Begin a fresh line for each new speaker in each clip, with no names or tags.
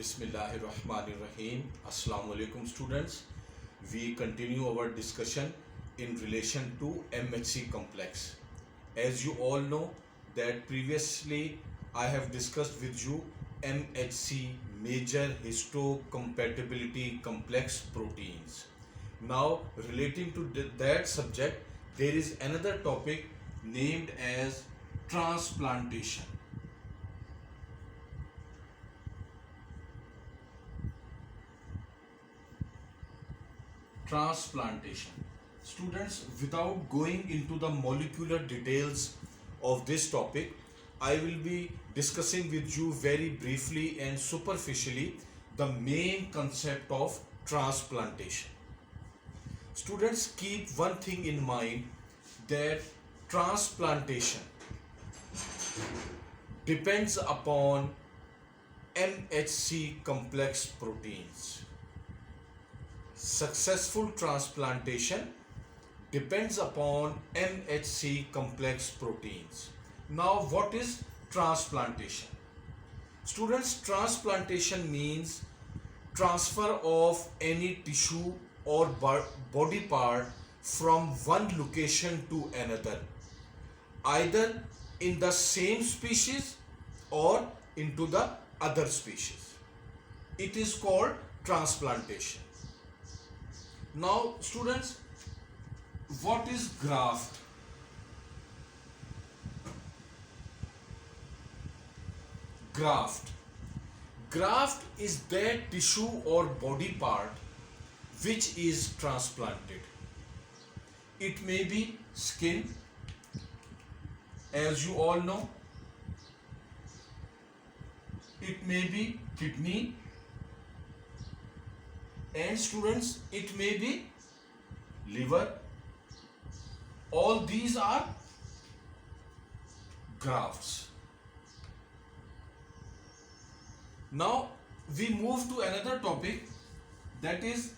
Bismillahirrahmanirrahim. Assalamu alaikum students. We continue our discussion in relation to MHC complex. As you all know that previously I have discussed with you MHC, major histocompatibility complex proteins. Now relating to that subject, there is another topic named as transplantation. Transplantation. Students, without going into the molecular details of this topic, I will be discussing with you very briefly and superficially the main concept of transplantation. Students, keep one thing in mind, that transplantation depends upon MHC complex proteins. Successful transplantation depends upon MHC complex proteins. Now, what is transplantation? Students, transplantation means transfer of any tissue or body part from one location to another, either in the same species or into the other species. It is called transplantation. Now, students, what is graft? Graft. Graft is that tissue or body part which is transplanted. It may be skin, as you all know. It may be kidney. And students, it may be liver. All these are grafts. Now we move to another topic, that is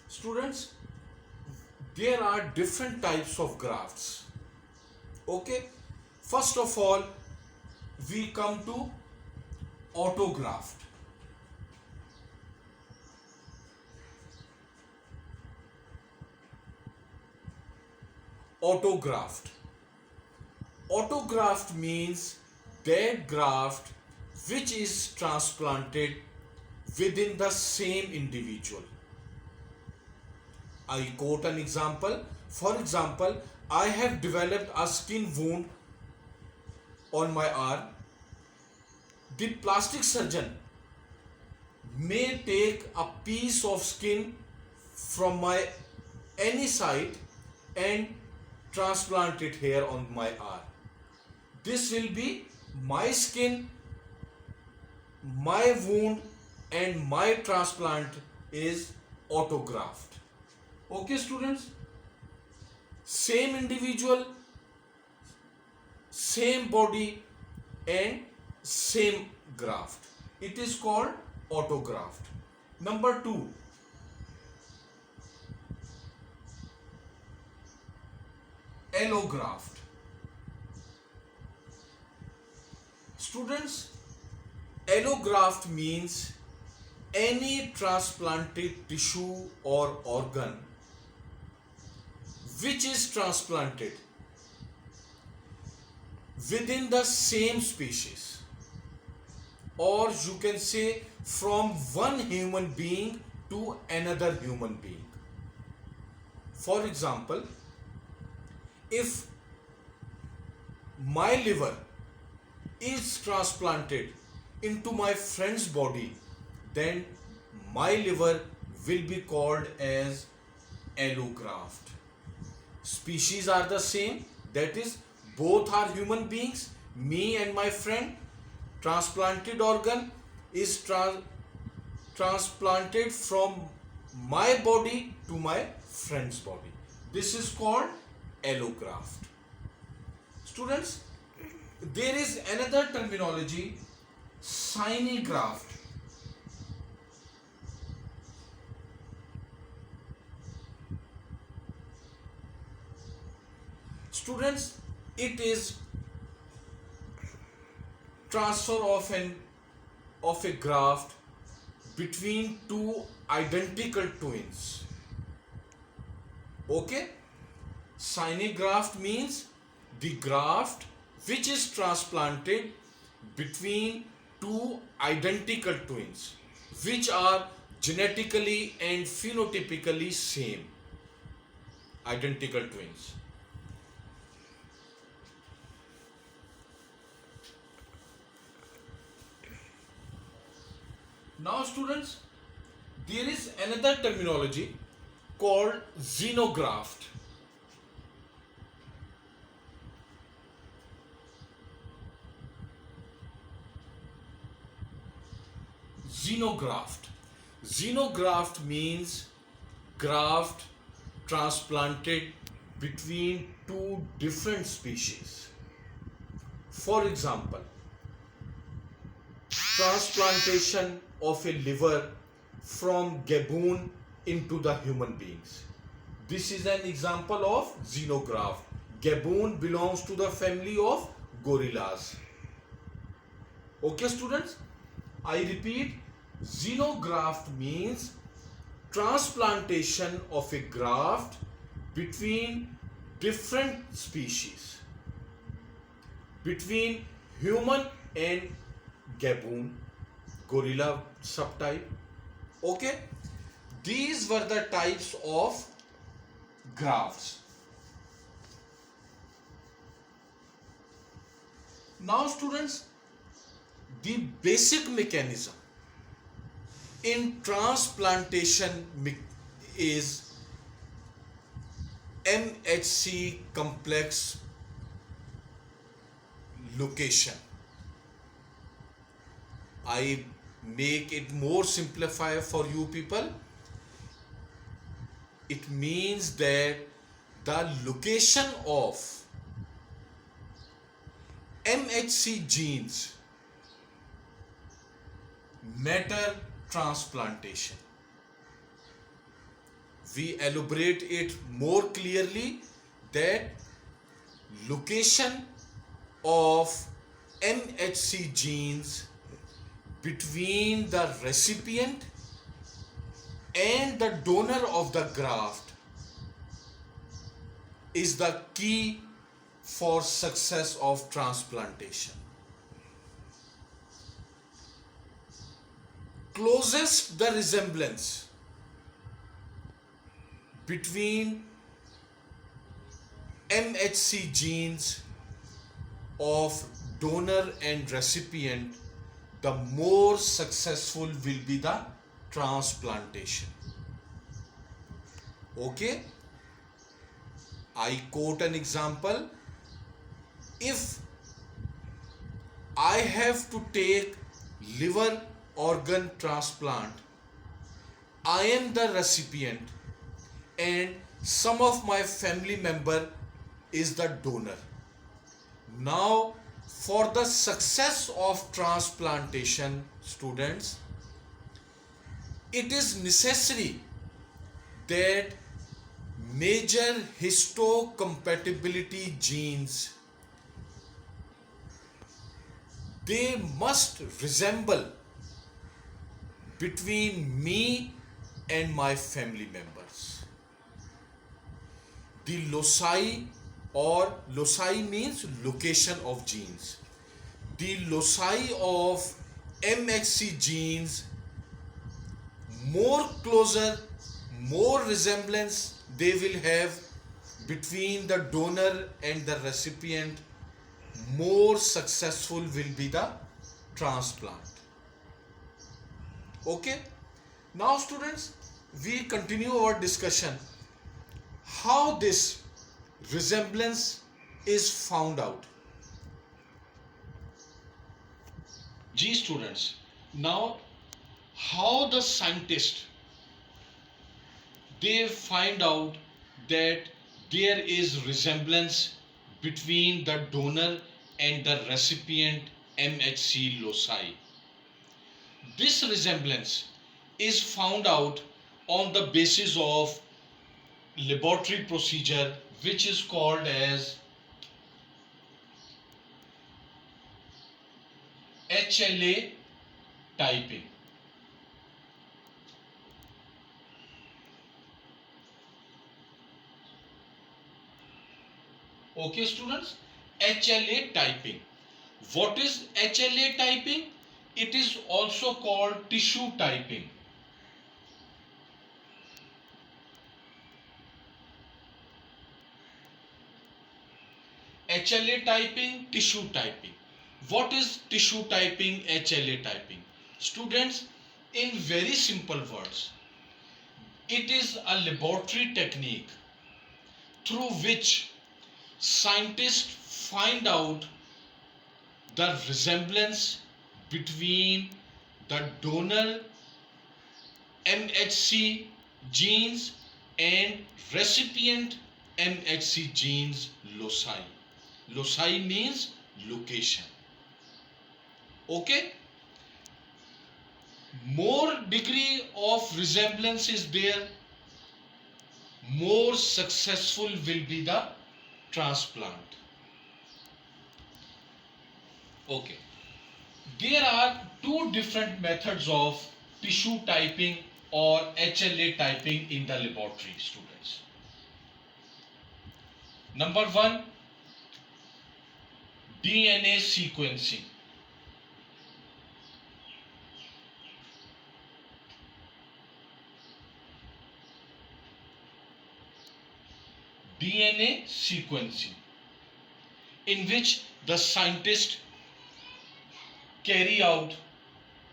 students, there are different types of grafts. Okay, first of all, we come to autograft. Autograft. Autograft means that graft which is transplanted within the same individual. I quote an example. For example, I have developed a skin wound on my arm. The plastic surgeon may take a piece of skin from my any side and transplant it here on my arm. This will be my skin, my wound, and my transplant is autograft. Okay, students? Same individual, same body, and same graft. It is called autograft. Number 2, allograft. Students, allograft means any transplanted tissue or organ which is transplanted within the same species, or you can say from one human being to another human being. For example, if my liver is transplanted into my friend's body, then my liver will be called as allograft. Species are the same, that is, both are human beings, me and my friend. Transplanted organ is transplanted from my body to my friend's body. This is called allograft. Students, there is another terminology, synegraft. Students, it is transfer of a graft between two identical twins. Okay? Synegraft means the graft which is transplanted between two identical twins which are genetically and phenotypically same. Identical twins. Now students, there is another terminology called xenograft. Xenograft. Xenograft means graft transplanted between two different species. For example, transplantation of a liver from gaboon into the human beings. This is an example of xenograft. Gaboon belongs to the family of gorillas. Okay students, I repeat, xenograft means transplantation of a graft between different species, between human and gaboon, gorilla subtype. Okay, these were the types of grafts. Now students, the basic mechanism in transplantation is MHC complex location. I make it more simplified for you people. It means that the location of MHC genes matter transplantation. We elaborate it more clearly that location of MHC genes between the recipient and the donor of the graft is the key for success of transplantation. Closest the resemblance between MHC genes of donor and recipient, the more successful will be the transplantation. Okay, I quote an example. If I have to take liver organ transplant, I am the recipient and some of my family member is the donor. Now for the success of transplantation, students, it is necessary that major histocompatibility genes, they must resemble between me and my family members. The loci, or loci means location of genes. The loci of MHC genes, more closer, more resemblance they will have between the donor and the recipient, more successful will be the transplant. Okay, now students, we continue our discussion how this resemblance is found out. G students, now how the scientist they find out that there is resemblance between the donor and the recipient MHC loci. This resemblance is found out on the basis of laboratory procedure which is called as HLA typing. Okay students, HLA typing. What is HLA typing? It is also called tissue typing. HLA typing, tissue typing. What is tissue typing, HLA typing? Students, in very simple words, it is a laboratory technique through which scientists find out the resemblance between the donor MHC genes and recipient MHC genes loci. Loci means location. Okay? More degree of resemblance is there, more successful will be the transplant. Okay. There are two different methods of tissue typing or HLA typing in the laboratory, students. Number one, DNA sequencing. DNA sequencing, in which the scientist carry out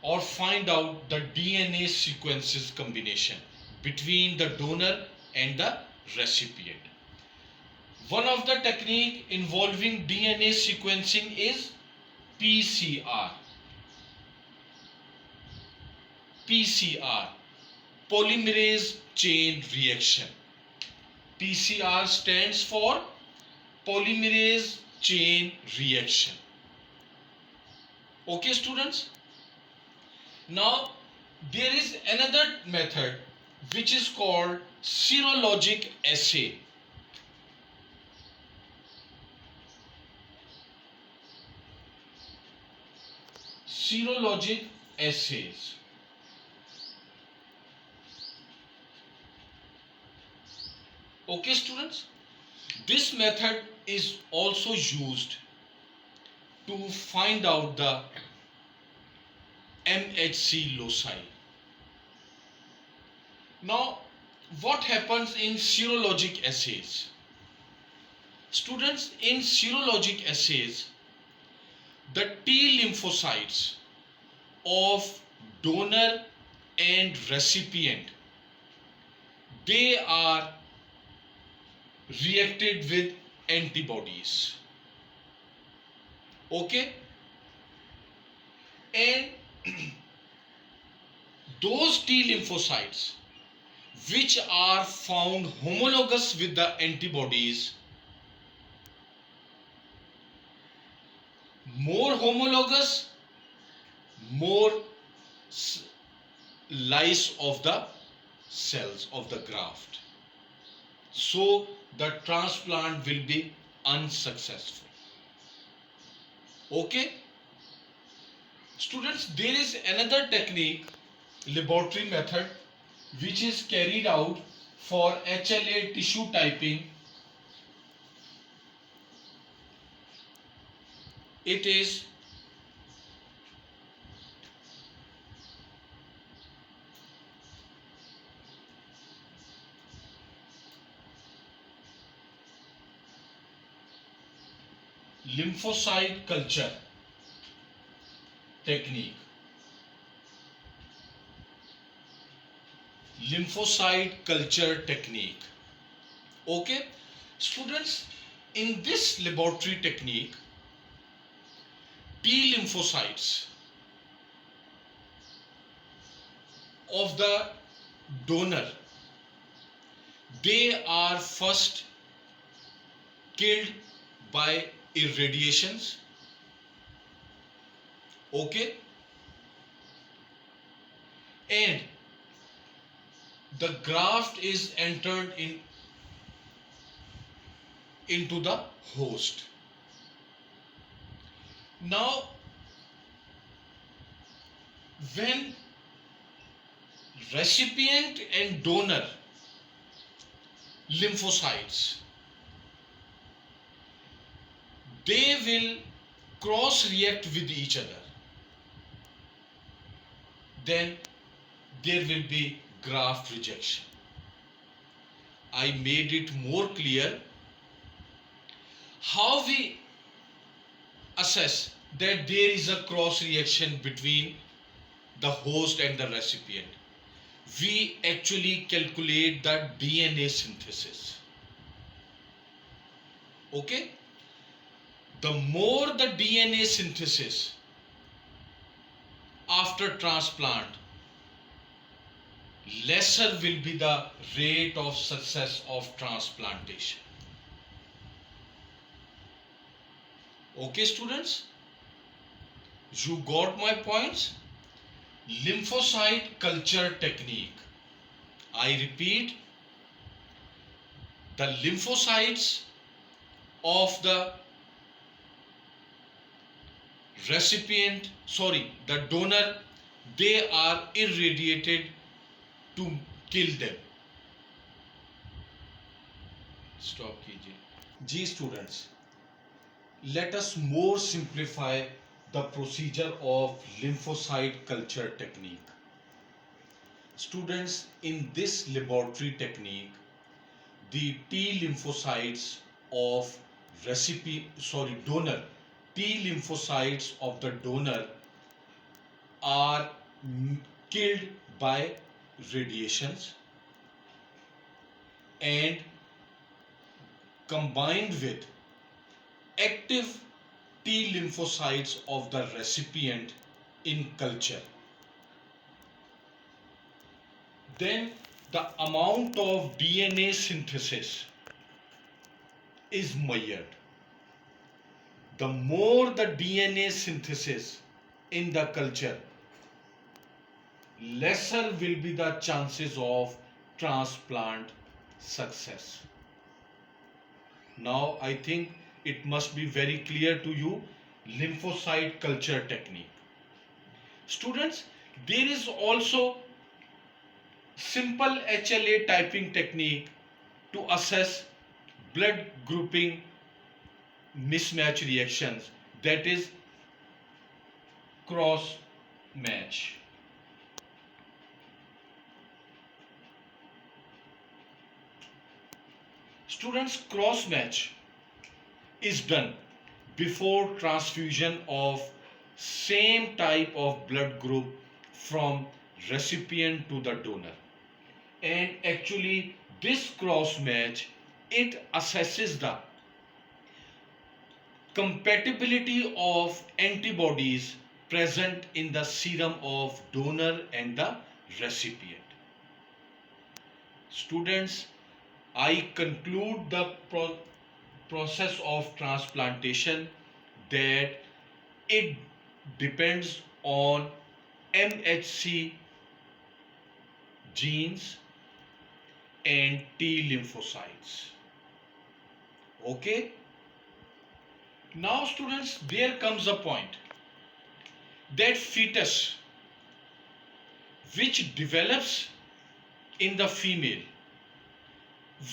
or find out the DNA sequences combination between the donor and the recipient. One of the technique involving DNA sequencing is PCR. PCR, polymerase chain reaction. PCR stands for polymerase chain reaction. Okay students? Now there is another method which is called serologic assay. Serologic assays. Okay students, this method is also used to find out the MHC loci. Now what happens in serologic assays? Students, in serologic assays, the T lymphocytes of donor and recipient, they are reacted with antibodies. Okay, and those T lymphocytes which are found homologous with the antibodies, more homologous, more lyse of the cells of the graft, so the transplant will be unsuccessful. Okay students, there is another technique, laboratory method, which is carried out for HLA tissue typing. It is lymphocyte culture technique. Lymphocyte culture technique. Okay students, in this laboratory technique, T lymphocytes of the donor, they are first killed by irradiations. Okay, and the graft is entered into the host. Now when recipient and donor lymphocytes, they will cross react with each other, then there will be graft rejection. I made it more clear how we assess that there is a cross reaction between the host and the recipient. We actually calculate the DNA synthesis. Okay? The more the DNA synthesis after transplant, lesser will be the rate of success of transplantation. Okay, students? You got my points? Lymphocyte culture technique. I repeat, the lymphocytes of the the donor, they are irradiated to kill them. Stop कीजिए. जी students, let us more simplify the procedure of lymphocyte culture technique. Students, in this laboratory technique, the T lymphocytes of donor, T lymphocytes of the donor are killed by radiations and combined with active T lymphocytes of the recipient in culture. Then the amount of DNA synthesis is measured. The more the DNA synthesis in the culture, lesser will be the chances of transplant success. Now I think it must be very clear to you, lymphocyte culture technique. Students, there is also simple HLA typing technique to assess blood grouping mismatch reactions, that is cross match. Students, cross match is done before transfusion of same type of blood group from recipient to the donor, and actually this cross match, it assesses the compatibility of antibodies present in the serum of donor and the recipient. Students, I conclude the process of transplantation that it depends on MHC genes and T lymphocytes. Okay? Now students, there comes a point that fetus which develops in the female,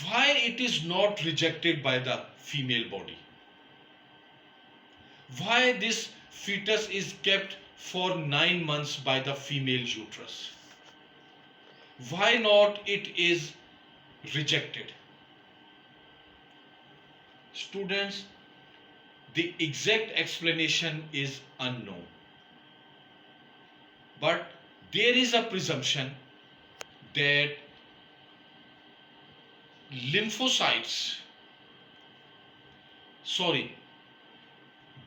why it is not rejected by the female body? Why this fetus is kept for 9 months by the female uterus? Why not it is rejected? Students, the exact explanation is unknown. But there is a presumption that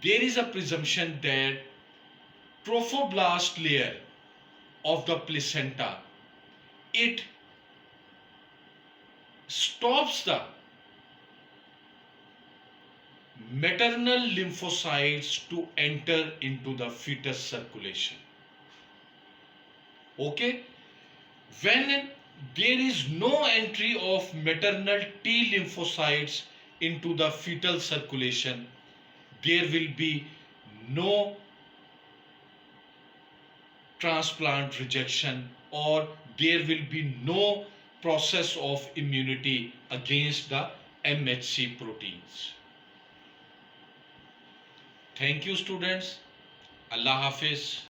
there is a presumption that trophoblast layer of the placenta, it stops the maternal lymphocytes to enter into the fetus circulation. Okay? When there is no entry of maternal T lymphocytes into the fetal circulation, there will be no
transplant rejection, or there will be no process of immunity against the MHC proteins. Thank you, students. Allah Hafiz.